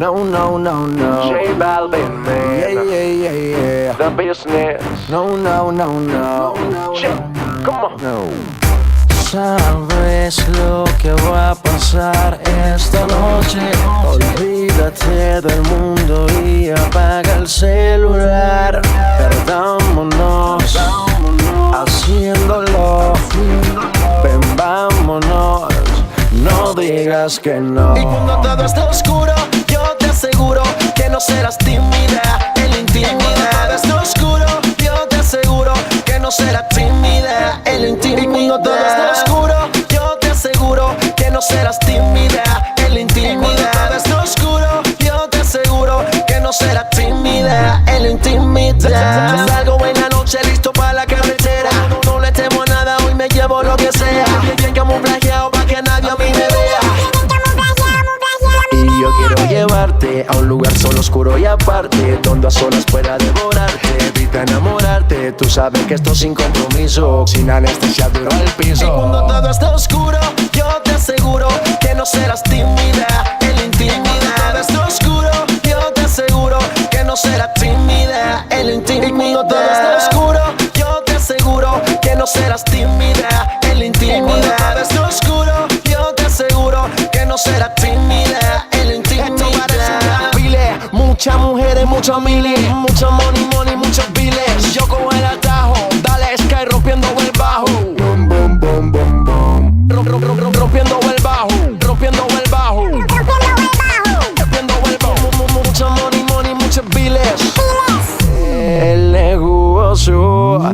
No, no, no, no. J Balvin, man. Yeah, yeah, yeah, yeah. The business. No, no, no, no. Shit, come on. No. Sabes lo que va a pasar esta noche. Olvídate del mundo y apaga el celular. Perdámonos haciéndolo. Ven, vámonos. No digas que no. Y cuando todo está oscuro, yo te aseguro que no serás tímida en la intimidad. Está oscuro, yo te aseguro que no serás tímida en la intimidad. Y cuando todo está oscuro, yo te aseguro que no serás tímida en la intimidad. Está oscuro, yo te aseguro que no serás tímida en la intimidad. Salgo en la noche listo para la carretera. No le temo a nada, hoy me llevo lo que sea. Bien camuflajeado pa' que nadie a mí me vea. Y yo quiero llevarte a un lugar solo, oscuro y aparte, donde a solas pueda devorarte. Evita enamorarte, tú sabes que esto sin compromiso, sin anestesia duro al piso. Y cuando todo está oscuro, yo te aseguro que no serás tímida en la intimidad. Está oscuro, yo te aseguro que no serás tímida en la intimidad. Y cuando todo está oscuro, yo te aseguro que no serás tímida en la intimidad. Está oscuro, yo te aseguro que no serás tímida en la intimidad. Muchas mujeres, muchos miles, mucho money, money, muchos biles. Yo cojo el atajo, dale sky rompiendo el bajo. Boom, boom, boom, boom, boom. Rompiendo el bajo, rompiendo el bajo, rompiendo el bajo. Mucho money, money, muchos biles. El negocio.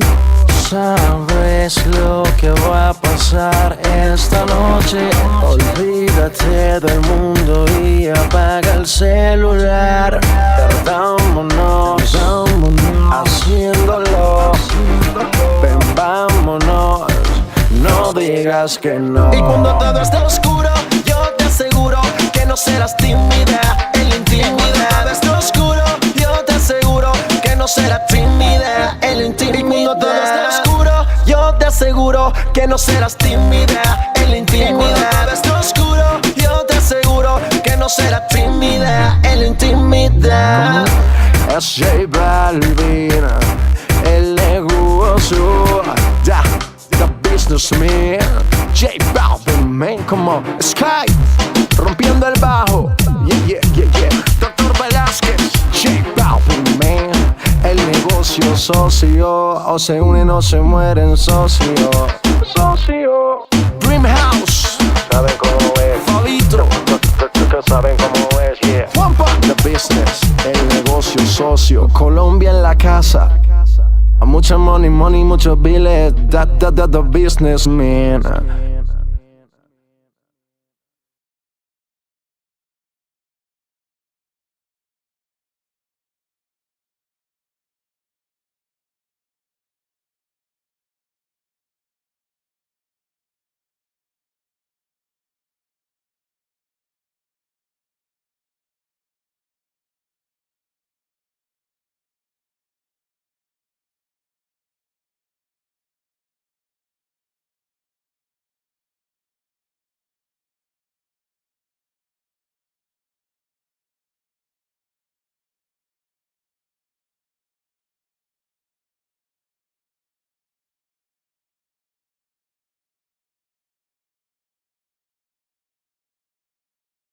Sabes lo que va a pasar esta noche. Olvídate del mundo y apaga el celular. Perdámonos haciéndolo. Ven, vámonos. No digas que no. Y cuando todo está oscuro, yo te aseguro que no serás tímida en la intimidad. Está oscuro, yo te aseguro que no serás tímida en la intimidad. Y cuando todo está oscuro, yo te aseguro que no serás tímida en la intimidad. Está oscuro, yo te aseguro que no serás tímida en la intimidad. Es J Balvin, el negocio. Ya, the businessman. J Balvin, man, come on. Sky, rompiendo el bajo. Yeah, yeah, yeah, yeah. Dr. Velázquez, J Balvin, man. El negocio socio, o se unen o se mueren socio. Socio. Dream House, ¿Saben cómo es? Fabitro, ¿Saben cómo es? Yeah. Juanpa. The business, el negocio socio. Colombia en la casa. Mucha money, money, muchos biles. The businessman.